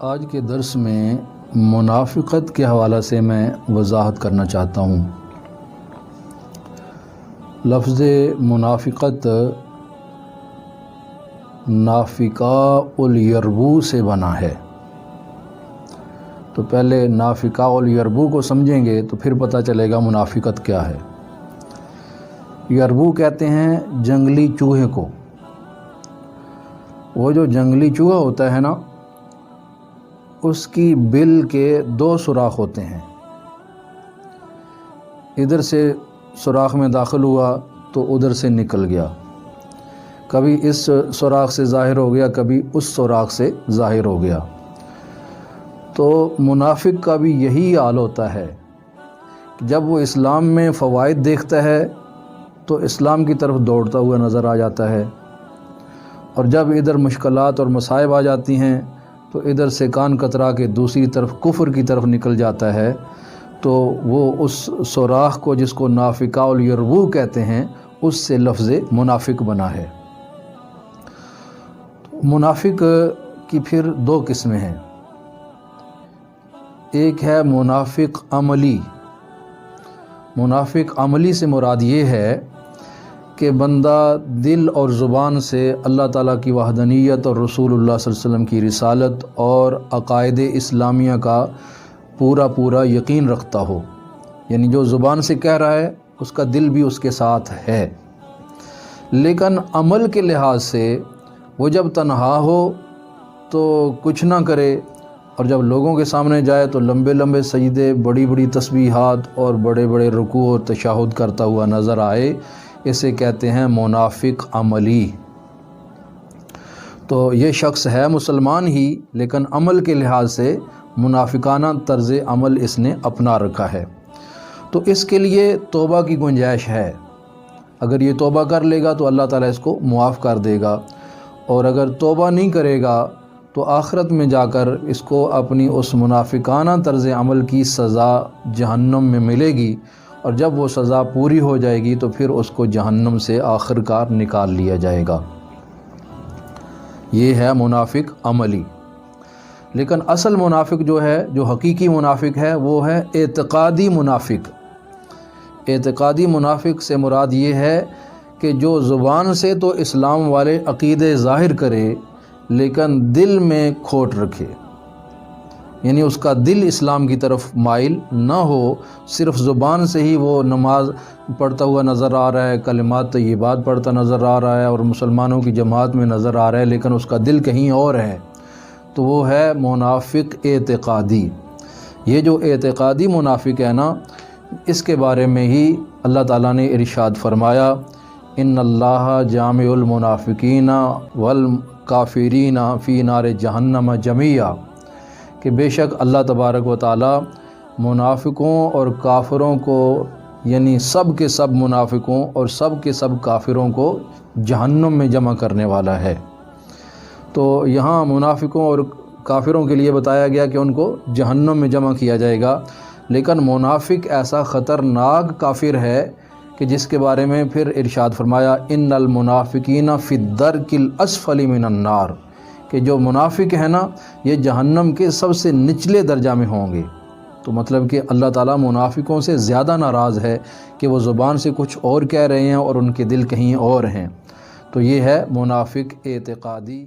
آج کے درس میں منافقت کے حوالے سے میں وضاحت کرنا چاہتا ہوں۔ لفظ منافقت نافقاء الیربو سے بنا ہے، تو پہلے نافقاء الیربو کو سمجھیں گے تو پھر پتہ چلے گا منافقت کیا ہے۔ یربو کہتے ہیں جنگلی چوہے کو۔ وہ جو جنگلی چوہا ہوتا ہے نا، اس کی بل کے 2 سوراخ ہوتے ہیں۔ ادھر سے سوراخ میں داخل ہوا تو ادھر سے نکل گیا، کبھی اس سوراخ سے ظاہر ہو گیا، کبھی اس سوراخ سے ظاہر ہو گیا۔ تو منافق کا بھی یہی حال ہوتا ہے، جب وہ اسلام میں فوائد دیکھتا ہے تو اسلام کی طرف دوڑتا ہوا نظر آ جاتا ہے، اور جب ادھر مشکلات اور مصائب آ جاتی ہیں تو ادھر سے کان کترا کے دوسری طرف کفر کی طرف نکل جاتا ہے۔ تو وہ اس سوراخ کو جس کو نافقاء الیربو کہتے ہیں، اس سے لفظ منافق بنا ہے۔ منافق کی پھر 2 قسمیں ہیں۔ ایک ہے منافق عملی۔ منافق عملی سے مراد یہ ہے کہ بندہ دل اور زبان سے اللہ تعالیٰ کی وحدانیت اور رسول اللہ صلی اللہ علیہ وسلم کی رسالت اور عقائد اسلامیہ کا پورا یقین رکھتا ہو، یعنی جو زبان سے کہہ رہا ہے اس کا دل بھی اس کے ساتھ ہے، لیکن عمل کے لحاظ سے وہ جب تنہا ہو تو کچھ نہ کرے، اور جب لوگوں کے سامنے جائے تو لمبے لمبے سجدے، بڑی بڑی تسبیحات اور بڑے بڑے رکوع اور تشہد کرتا ہوا نظر آئے، اسے کہتے ہیں منافق عملی۔ تو یہ شخص ہے مسلمان ہی، لیکن عمل کے لحاظ سے منافقانہ طرز عمل اس نے اپنا رکھا ہے۔ تو اس کے لیے توبہ کی گنجائش ہے۔ اگر یہ توبہ کر لے گا تو اللہ تعالیٰ اس کو معاف کر دے گا، اور اگر توبہ نہیں کرے گا تو آخرت میں جا کر اس کو اپنی اس منافقانہ طرز عمل کی سزا جہنم میں ملے گی، اور جب وہ سزا پوری ہو جائے گی تو پھر اس کو جہنم سے آخر کار نکال لیا جائے گا۔ یہ ہے منافق عملی۔ لیکن اصل منافق جو ہے، جو حقیقی منافق ہے، وہ ہے اعتقادی منافق۔ اعتقادی منافق سے مراد یہ ہے کہ جو زبان سے تو اسلام والے عقیدے ظاہر کرے لیکن دل میں کھوٹ رکھے، یعنی اس کا دل اسلام کی طرف مائل نہ ہو، صرف زبان سے ہی وہ نماز پڑھتا ہوا نظر آ رہا ہے، کلمات طیبات پڑھتا نظر آ رہا ہے اور مسلمانوں کی جماعت میں نظر آ رہا ہے، لیکن اس کا دل کہیں اور ہے، تو وہ ہے منافق اعتقادی۔ یہ جو اعتقادی منافق ہے نا، اس کے بارے میں ہی اللہ تعالیٰ نے ارشاد فرمایا، ان اللہ جامع المنافقین والکافرین فی نار جہنم جمیعا، کہ بے شک اللہ تبارک و تعالیٰ منافقوں اور کافروں کو، یعنی سب کے سب منافقوں اور سب کے سب کافروں کو جہنم میں جمع کرنے والا ہے۔ تو یہاں منافقوں اور کافروں کے لیے بتایا گیا کہ ان کو جہنم میں جمع کیا جائے گا، لیکن منافق ایسا خطرناک کافر ہے کہ جس کے بارے میں پھر ارشاد فرمایا، ان المنافقین فی الدرک الاسفل من النار، کہ جو منافق ہیں نا، یہ جہنم کے سب سے نچلے درجہ میں ہوں گے۔ تو مطلب کہ اللہ تعالیٰ منافقوں سے زیادہ ناراض ہے کہ وہ زبان سے کچھ اور کہہ رہے ہیں اور ان کے دل کہیں اور ہیں۔ تو یہ ہے منافق اعتقادی۔